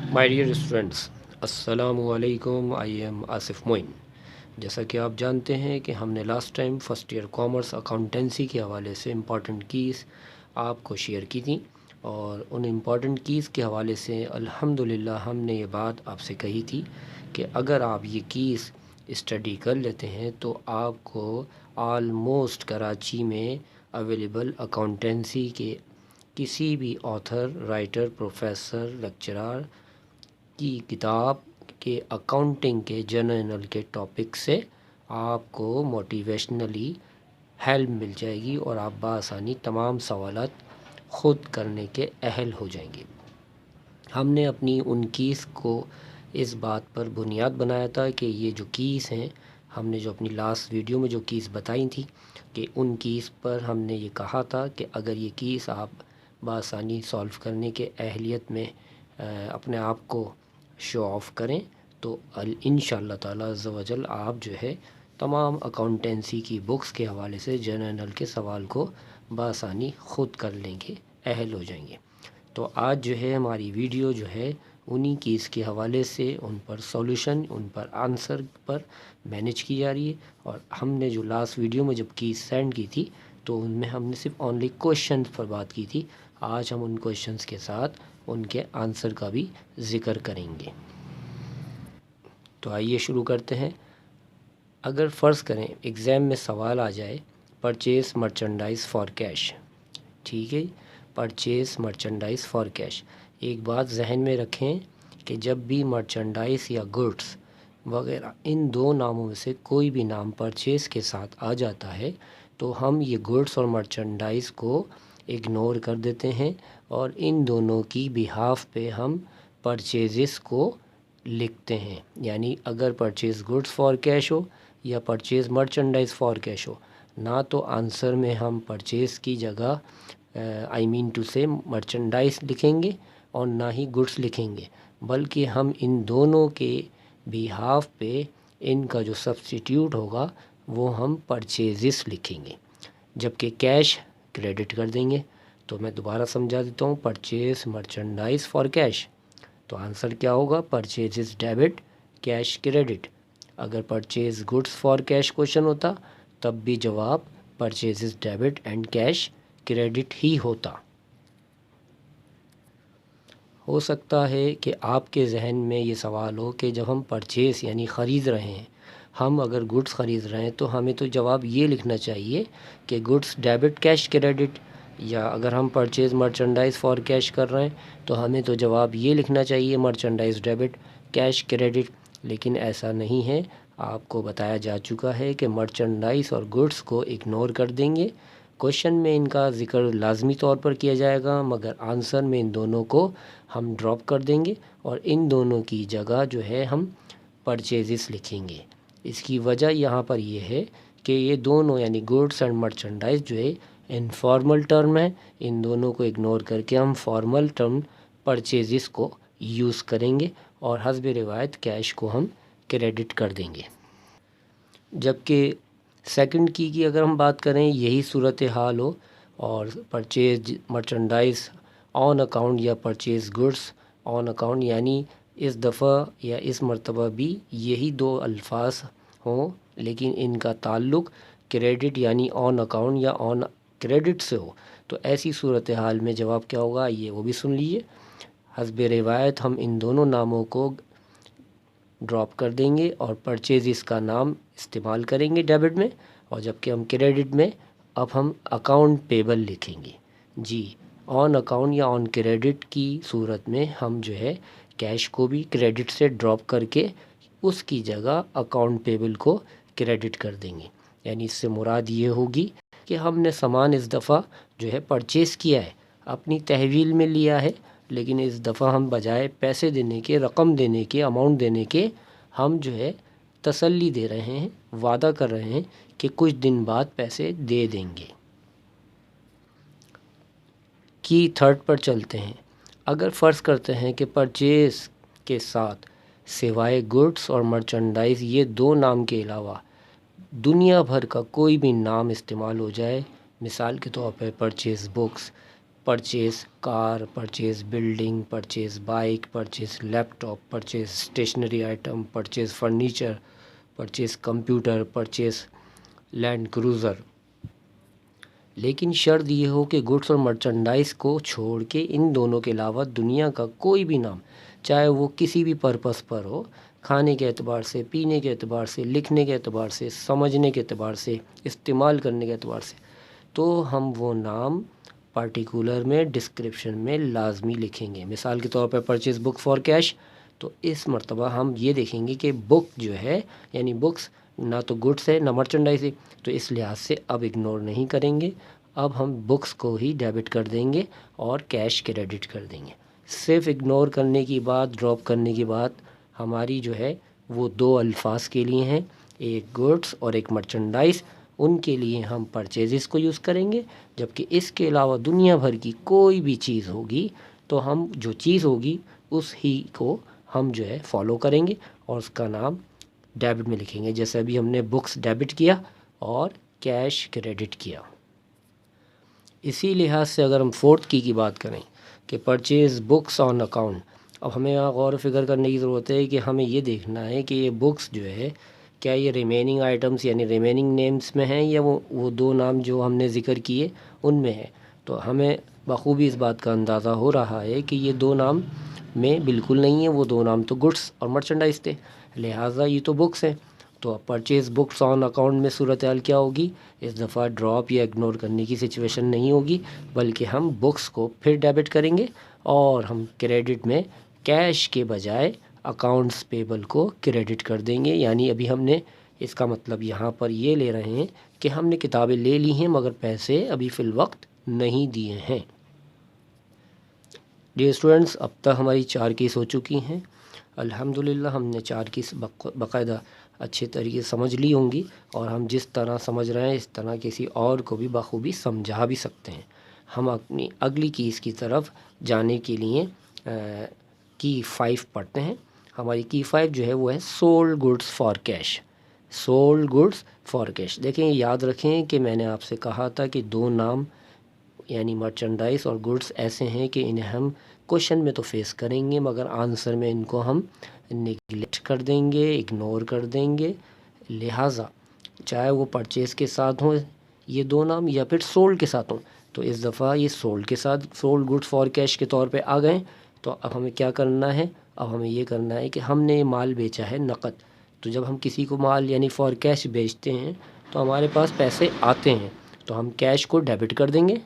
My dear students, अस्सलाम वालेकुम। I am Asif Moin. जैसा कि आप जानते हैं कि हमने last time first year commerce accountancy के हवाले से इम्पॉर्टेंट कीज़ आपको शेयर की थी, और उन इम्पॉर्टेंट कीज़ के हवाले से अल्हम्दुलिल्लाह हमने ये बात आपसे कही थी कि अगर आप ये कीज़ स्टडी कर लेते हैं तो आपको आलमोस्ट कराची में अवेलेबल अकाउंटेंसी के किसी भी ऑथर, राइटर, प्रोफेसर, लेक्चरर की किताब के अकाउंटिंग के जर्नल के टॉपिक से आपको मोटिवेशनली हेल्प मिल जाएगी और आप बआसानी तमाम सवालात ख़ुद करने के अहल हो जाएंगे। हमने अपनी उन कीज़ को इस बात पर बुनियाद बनाया था कि ये जो कीज़ हैं, हमने जो अपनी लास्ट वीडियो में जो कीज़ बताई थी कि उन कीज़ पर हमने ये कहा था कि अगर ये कीज़ आप बआसानी सॉल्व करने के अहलियत में अपने आप को शो ऑफ़ करें तो इंशाअल्लाह ताला अज़्ज़ा वजल आप जो है तमाम अकाउंटेंसी की बुक्स के हवाले से जर्नल के सवाल को बआसानी ख़ुद कर लेंगे, अहल हो जाएंगे। तो आज जो है हमारी वीडियो जो है उन्हीं कीज़ के हवाले से उन पर सॉल्यूशन, उन पर आंसर पर मैनेज की जा रही है। और हमने जो लास्ट वीडियो में जब कीज़ सेंड की थी तो उनमें हमने सिर्फ ओनली क्वेश्चन पर बात की थी। आज हम उन क्वेश्चंस के साथ उनके आंसर का भी ज़िक्र करेंगे। तो आइए शुरू करते हैं। अगर फ़र्ज़ करें एग्ज़ाम में सवाल आ जाए परचेज़ मर्चेंडाइज़ फॉर कैश, ठीक है, परचेज़ मर्चेंडाइज़ फॉर कैश। एक बात जहन में रखें कि जब भी मर्चेंडाइज़ या गुड्स वगैरह इन दो नामों में से कोई भी नाम परचेज़ के साथ आ जाता है तो हम ये गुड्स और मर्चेंडाइज़ को इग्नोर कर देते हैं और इन दोनों की बिहाफ पे हम परचेज़ को लिखते हैं। यानी अगर परचेज़ गुड्स फॉर कैश हो या परचेज़ मर्चेंडाइज़ फॉर कैश हो, ना तो आंसर में हम परचेज़ की जगह टू से मर्चेंडाइज़ लिखेंगे और ना ही गुड्स लिखेंगे, बल्कि हम इन दोनों के बिहाफ पे इनका जो सब्स्टिट्यूट होगा वो हम परचेज़ लिखेंगे, जबकि कैश क्रेडिट कर देंगे। तो मैं दोबारा समझा देता हूँ, परचेज़ मर्चेंडाइज़ फॉर कैश, तो आंसर क्या होगा? Purchase debit, cash credit. अगर purchase goods for cash question होता तब भी जवाब purchase debit and cash credit ही होता। हो सकता है कि आपके जहन में ये सवाल हो कि जब हम परचेज़ यानी ख़रीद रहे हैं, हम अगर गुड्स ख़रीद रहे हैं तो हमें तो जवाब ये लिखना चाहिए कि गुड्स डेबिट कैश क्रेडिट, या अगर हम परचेज़ मर्चेंडाइज़ फॉर कैश कर रहे हैं तो हमें तो जवाब ये लिखना चाहिए मर्चेंडाइज़ डेबिट कैश क्रेडिट। लेकिन ऐसा नहीं है। आपको बताया जा चुका है कि मर्चेंडाइज़ और गुड्स को इग्नोर कर देंगे। क्वेश्चन में इनका ज़िक्र लाजमी तौर पर किया जाएगा, मगर आंसर में इन दोनों को हम ड्रॉप कर देंगे और इन दोनों की जगह जो है हम परचेज़ लिखेंगे। इसकी वजह यहाँ पर यह है कि ये दोनों यानी गुड्स एंड मर्चेंडाइज़ जो है इनफॉर्मल टर्म है। इन दोनों को इग्नोर करके हम फॉर्मल टर्म परचेज़ को यूज़ करेंगे और हस्ब रिवायत कैश को हम क्रेडिट कर देंगे। जबकि सेकंड की अगर हम बात करें, यही सूरत हाल हो और परचेज मर्चेंडाइज़ ऑन अकाउंट या परचेज़ गुड्स ऑन अकाउंट, यानी इस दफ़ा या इस मरतबा भी यही दो अल्फाज हों लेकिन इनका ताल्लुक़ क्रेडिट यानी ऑन अकाउंट या ऑन क्रेडिट से हो, तो ऐसी सूरत हाल में जवाब क्या होगा ये वो भी सुन लीजिए। हस्ब रिवायत हम इन दोनों नामों को ड्रॉप कर देंगे और परचेज़ का नाम इस्तेमाल करेंगे डेबिट में, और जबकि हम क्रेडिट में अब हम अकाउंट पेबल लिखेंगे। जी, ऑन अकाउंट या ऑन क्रेडिट की सूरत में हम जो है कैश को भी क्रेडिट से ड्रॉप करके उसकी जगह अकाउंट पेबल को क्रेडिट कर देंगे। यानी इससे मुराद ये होगी कि हमने सामान इस दफ़ा जो है परचेज़ किया है, अपनी तहवील में लिया है, लेकिन इस दफ़ा हम बजाय पैसे देने के, रकम देने के, अमाउंट देने के, हम जो है तसल्ली दे रहे हैं, वादा कर रहे हैं कि कुछ दिन बाद पैसे दे देंगे। की थर्ड पर चलते हैं। अगर फ़र्ज़ करते हैं कि परचेज़ के साथ सिवाय गुड्स और मर्चेंडाइज़ ये दो नाम के अलावा दुनिया भर का कोई भी नाम इस्तेमाल हो जाए, मिसाल के तौर पर purchase books, purchase car, purchase building, purchase bike, purchase laptop, purchase stationery item, purchase furniture, purchase computer, purchase Land Cruiser. लेकिन शर्त ये हो कि गुड्स और मर्चेंडाइज़ को छोड़ के इन दोनों के अलावा दुनिया का कोई भी नाम, चाहे वो किसी भी पर्पस पर हो, खाने के एतबार से, पीने के एतबार से, लिखने के एतबार से, समझने के एतबार से, इस्तेमाल करने के एतबार से, तो हम वो नाम पार्टिकुलर में डिस्क्रिप्शन में लाजमी लिखेंगे। मिसाल के तौर पर परचेज़ बुक फॉर कैश, तो इस मर्तबा हम ये देखेंगे कि बुक जो है, यानी बुक्स ना तो गुड्स है ना मर्चेंडाइज है, तो इस लिहाज से अब इग्नोर नहीं करेंगे। अब हम बुक्स को ही डेबिट कर देंगे और कैश क्रेडिट कर देंगे। सिर्फ इग्नोर करने की बात, ड्रॉप करने की बात हमारी जो है वो दो अल्फाज के लिए हैं, एक गुड्स और एक मर्चेंडाइज। उनके लिए हम परचेजेस को यूज़ करेंगे, जबकि इसके अलावा दुनिया भर की कोई भी चीज़ होगी तो हम जो चीज़ होगी उस ही को हम जो है फॉलो करेंगे और उसका नाम डेबिट में लिखेंगे। जैसे अभी हमने बुक्स डेबिट किया और कैश क्रेडिट किया। इसी लिहाज से अगर हम फोर्थ की बात करें कि परचेज़ बुक्स ऑन अकाउंट, अब हमें यहाँ गौर व फिक्र करने की ज़रूरत है कि हमें ये देखना है कि ये बुक्स जो है क्या ये रिमेनिंग आइटम्स यानी रिमेनिंग नेम्स में हैं या वो दो नाम जो हमने ज़िक्र किए उनमें है। तो हमें बखूबी इस बात का अंदाज़ा हो रहा है कि ये दो नाम में बिल्कुल नहीं है, वो दो नाम तो गुड्स और मर्चेंडाइज थे, लिहाजा ये तो बुक्स हैं। तो अब परचेज़ बुक्स ऑन अकाउंट में सूरत हाल क्या होगी, इस दफ़ा ड्रॉप या इग्नोर करने की सिचुएशन नहीं होगी, बल्कि हम बुक्स को फिर डेबिट करेंगे और हम क्रेडिट में कैश के बजाय अकाउंट्स पेबल को क्रेडिट कर देंगे। यानी अभी हमने इसका मतलब यहाँ पर ये ले रहे हैं कि हमने किताबें ले ली हैं मगर पैसे अभी फ़िल वक्त नहीं दिए हैं। डियर स्टूडेंट्स, अब तक हमारी 4 केस हो चुकी हैं। अल्हम्दुलिल्लाह हमने 4 केस बाकायदा अच्छे तरीके से समझ ली होंगी और हम जिस तरह समझ रहे हैं इस तरह किसी और को भी बखूबी समझा भी सकते हैं। हम अपनी अगली केस की तरफ जाने के लिए की 5 पढ़ते हैं। हमारी की 5 जो है वो है sold goods for cash. Sold goods for cash, देखें याद रखें कि मैंने आपसे कहा था कि दो नाम यानी मर्चेंडाइज और गुड्स ऐसे हैं कि इन्हें हम क्वेश्चन में तो फेस करेंगे मगर आंसर में इनको हम निगलेक्ट कर देंगे, इग्नोर कर देंगे। लिहाजा चाहे वो परचेज़ के साथ हों ये दो नाम या फिर सोल्ड के साथ हों, तो इस दफ़ा ये सोल्ड के साथ सोल्ड गुड्स फॉर कैश के तौर पे आ गए। तो अब हमें क्या करना है, अब हमें ये करना है कि हमने माल बेचा है नक़द। तो जब हम किसी को माल यानी फॉर कैश बेचते हैं तो हमारे पास पैसे आते हैं, तो हम कैश को डेबिट कर देंगे,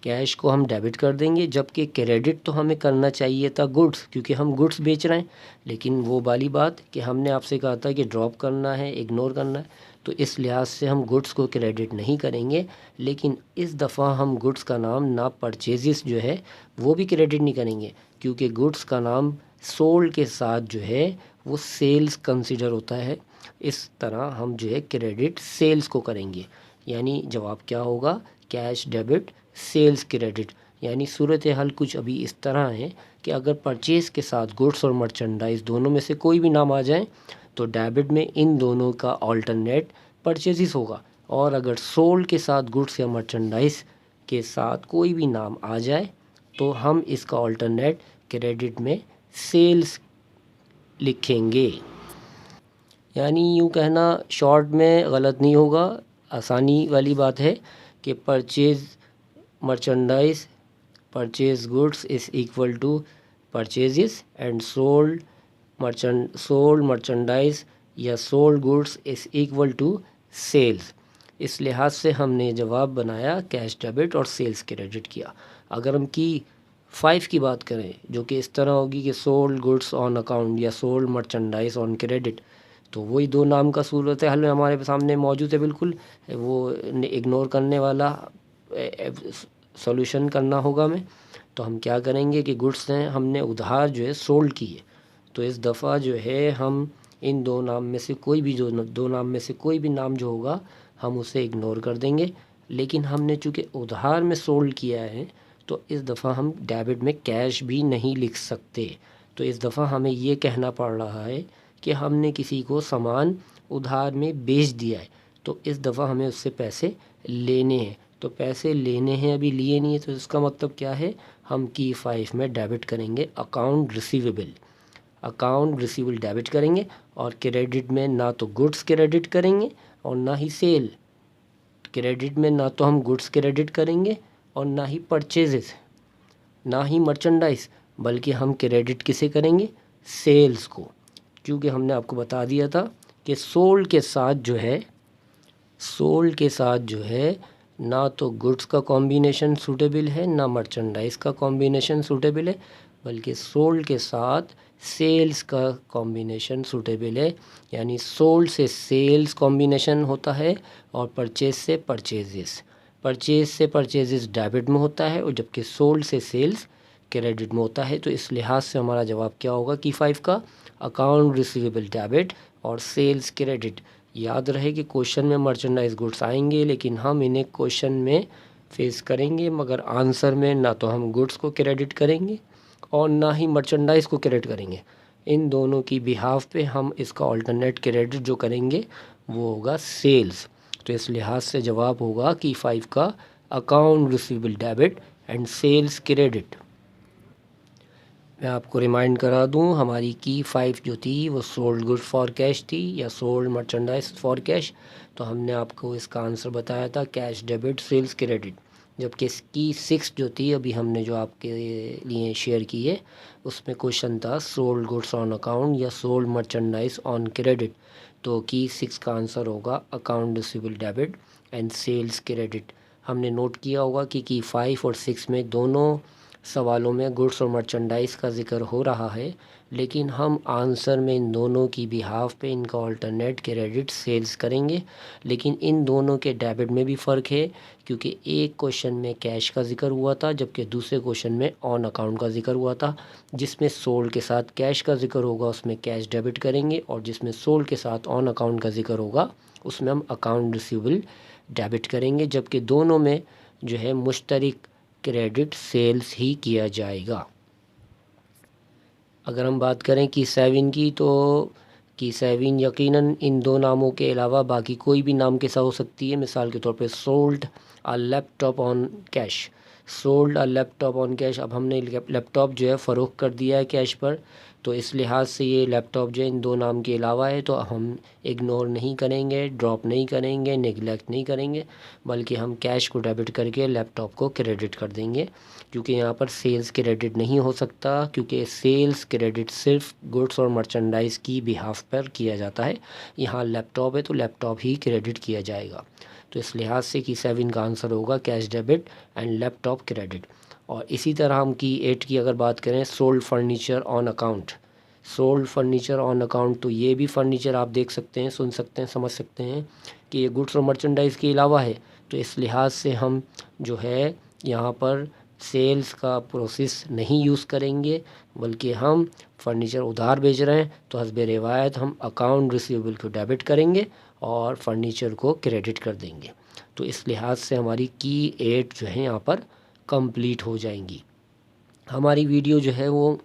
कैश को हम डेबिट कर देंगे। जबकि क्रेडिट तो हमें करना चाहिए था गुड्स, क्योंकि हम गुड्स बेच रहे हैं। लेकिन वो वाली बात कि हमने आपसे कहा था कि ड्रॉप करना है, इग्नोर करना है, तो इस लिहाज से हम गुड्स को क्रेडिट नहीं करेंगे। लेकिन इस दफ़ा हम गुड्स का नाम ना परचेजेस जो है वो भी क्रेडिट नहीं करेंगे, क्योंकि गुड्स का नाम सोल्ड के साथ जो है वो सेल्स कंसिडर होता है। इस तरह हम जो है क्रेडिट सेल्स को करेंगे। यानी जवाब क्या होगा, कैश डेबिट सेल्स क्रेडिट। यानी सूरत हाल कुछ अभी इस तरह है कि अगर परचेज़ के साथ गुड्स और मर्चेंडाइज दोनों में से कोई भी नाम आ जाए तो डेबिट में इन दोनों का ऑल्टरनेट परचेज़ होगा, और अगर सोल्ड के साथ गुड्स या मर्चेंडाइज के साथ कोई भी नाम आ जाए तो हम इसका ऑल्टरनेट क्रेडिट में सेल्स लिखेंगे। यानी यूँ कहना शॉर्ट में गलत नहीं होगा, आसानी वाली बात है कि purchase merchandise, purchase goods is equal to purchases and sold merchandise या sold goods is equal to sales. इस लिहाज से हमने जवाब बनाया कैश डेबिट और सेल्स क्रेडिट किया। अगर हम की 5 की बात करें जो कि इस तरह होगी कि सोल्ड गुड्स ऑन अकाउंट या सोल्ड मर्चेंडाइज ऑन क्रेडिट, तो वही दो नाम का सूरत हाल में हमारे सामने मौजूद है। बिल्कुल वो इग्नोर करने वाला सॉल्यूशन करना होगा हमें। तो हम क्या करेंगे कि गुड्स हैं हमने उधार जो है सोल्ड की है, तो इस दफ़ा जो है हम इन दो नाम में से कोई भी दो नाम में से कोई भी नाम जो होगा हम उसे इग्नोर कर देंगे। लेकिन हमने चूँकि उधार में सोल्ड किया है तो इस दफ़ा हम डेबिट में कैश भी नहीं लिख सकते। तो इस दफ़ा हमें ये कहना पड़ रहा है कि हमने किसी को सामान उधार में बेच दिया है, तो इस दफ़ा हमें उससे पैसे लेने हैं। تو پیسے لینے ہیں، ابھی لیے نہیں ہیں، تو اس کا مطلب کیا ہے، ہم کی 5 میں ڈیبٹ کریں گے اکاؤنٹ ریسیویبل ڈیبٹ کریں گے، اور کریڈٹ میں نہ تو گڈس کریڈٹ کریں گے اور نہ ہی سیل کریڈٹ میں، نہ تو ہم گڈس کریڈٹ کریں گے اور نہ ہی پرچیزز، نہ ہی مرچنڈائز، بلکہ ہم کریڈٹ کسے کریں گے، سیلز کو، کیونکہ ہم نے آپ کو بتا دیا تھا کہ سولڈ کے ساتھ جو ہے نہ تو گڈس کا کمبینیشن سوٹیبل ہے، نہ مرچنڈائز کا کمبینیشن سوٹیبل ہے، بلکہ سولڈ کے ساتھ سیلز کا کمبینیشن سوٹیبل ہے، یعنی سولڈ سے سیلز کمبینیشن ہوتا ہے اور پرچیز سے پرچیزز ڈیبٹ میں ہوتا ہے، اور جبکہ سولڈ سے سیلز کریڈٹ میں ہوتا ہے۔ تو اس لحاظ سے ہمارا جواب کیا ہوگا کی 5 کا، اکاؤنٹ ریسیویبل ڈیبٹ اور سیلز کریڈٹ۔ یاد رہے کہ کوشچن میں مرچنڈائز گڈس آئیں گے، لیکن ہم انہیں کوشچن میں فیس کریں گے، مگر آنسر میں نہ تو ہم گڈس کو کریڈٹ کریں گے اور نہ ہی مرچنڈائز کو کریڈٹ کریں گے۔ ان دونوں کی بہاف پہ ہم اس کا آلٹرنیٹ کریڈٹ جو کریں گے وہ ہوگا سیلز۔ تو اس لحاظ سے جواب ہوگا کی 5 کا account receivable debit and sales credit. میں آپ کو ریمائنڈ کرا دوں، ہماری کی 5 جو تھی وہ سولڈ گڈ فار کیش تھی یا سولڈ مرچنڈائز فار کیش، تو ہم نے آپ کو اس کا آنسر بتایا تھا کیش ڈیبٹ سیلز کریڈٹ۔ جبکہ اس کی 6 جو تھی ابھی ہم نے جو آپ کے لیے شیئر کی ہے، اس میں کوشچن تھا سولڈ گڈس آن اکاؤنٹ یا سولڈ مرچنڈائز آن کریڈٹ، تو کی 6 کا آنسر ہوگا account receivable debit and sales credit. ہم نے نوٹ کیا ہوگا کہ کی 5 اور 6 میں دونوں سوالوں میں گڈس اور مرچنڈائز کا ذکر ہو رہا ہے، لیکن ہم آنسر میں ان دونوں کی بہاف پہ ان کا آلٹرنیٹ کریڈٹ سیلز کریں گے۔ لیکن ان دونوں کے ڈیبٹ میں بھی فرق ہے، کیونکہ ایک کوشچن میں کیش کا ذکر ہوا تھا جبکہ دوسرے کوشچن میں آن اکاؤنٹ کا ذکر ہوا تھا۔ جس میں سولڈ کے ساتھ کیش کا ذکر ہوگا اس میں کیش ڈیبٹ کریں گے، اور جس میں سولڈ کے ساتھ آن اکاؤنٹ کا ذکر ہوگا اس میں ہم اکاؤنٹ ریسیویبل ڈیبٹ کریں گے، جبکہ دونوں میں جو ہے مشترک کریڈٹ سیلز ہی کیا جائے گا۔ اگر ہم بات کریں کی 7 کی، تو کی 7 یقیناً ان دو ناموں کے علاوہ باقی کوئی بھی نام کے ساتھ ہو سکتی ہے۔ مثال کے طور پہ sold a leap top on cash, اب ہم نے لیپ ٹاپ جو ہے فروخت کر دیا ہے کیش پر، تو اس لحاظ سے یہ لیپ ٹاپ جو ہے ان دو نام کے علاوہ ہے، تو ہم اگنور نہیں کریں گے، ڈراپ نہیں کریں گے، نیگلیکٹ نہیں کریں گے، بلکہ ہم کیش کو ڈیبٹ کر کے لیپ ٹاپ کو کریڈٹ کر دیں گے، کیونکہ یہاں پر سیلز کریڈٹ نہیں ہو سکتا، کیونکہ سیلز کریڈٹ صرف گڈس اور مرچنڈائز کی بہاف پر کیا جاتا ہے۔ یہاں لیپ ٹاپ ہے تو لیپ ٹاپ ہی کریڈٹ کیا جائے گا۔ تو اس لحاظ سے کی 7 کا آنسر ہوگا cash debit and laptop credit. اور اسی طرح ہم کی 8 کی اگر بات کریں، سولڈ فرنیچر آن اکاؤنٹ، تو یہ بھی فرنیچر آپ دیکھ سکتے ہیں، سن سکتے ہیں، سمجھ سکتے ہیں کہ یہ گڈس اور مرچنڈائز کے علاوہ ہے، تو اس لحاظ سے ہم جو ہے یہاں پر سیلز کا پروسیس نہیں یوز کریں گے، بلکہ ہم فرنیچر ادھار بیچ رہے ہیں تو حسب روایت ہم اکاؤنٹ ریسیویبل کو ڈیبٹ کریں گے اور فرنیچر کو کریڈٹ کر دیں گے۔ تو اس لحاظ سے ہماری کی 8 جو ہے یہاں پر کمپلیٹ ہو جائیں گی۔ ہماری ویڈیو جو ہے وہ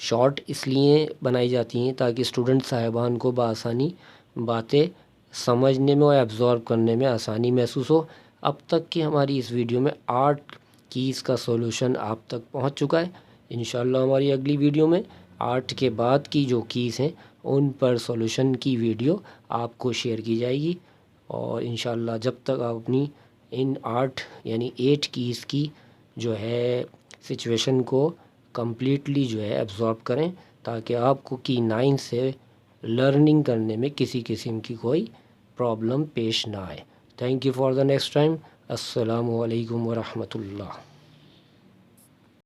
شارٹ اس لیے بنائی جاتی ہیں تاکہ اسٹوڈنٹ صاحبان کو بآسانی باتیں سمجھنے میں اور ایبزارب کرنے میں آسانی محسوس ہو۔ اب تک کہ ہماری اس ویڈیو میں 8 کیز کا سولوشن آپ تک پہنچ چکا ہے۔ انشاءاللہ ہماری اگلی ویڈیو میں 8 کے بعد کی جو کیز ہیں ان پر سولوشن کی ویڈیو آپ کو شیئر کی جائے گی، اور انشاءاللہ جب تک آپ اپنی ان 8 یعنی 8 کیز کی جو ہے سچویشن کو کمپلیٹلی جو ہے ایبزارب کریں، تاکہ آپ کو کی 9 سے لرننگ کرنے میں کسی قسم کی کوئی پرابلم پیش نہ آئے۔ Thank you for the next time. السلام علیکم ورحمۃ اللہ۔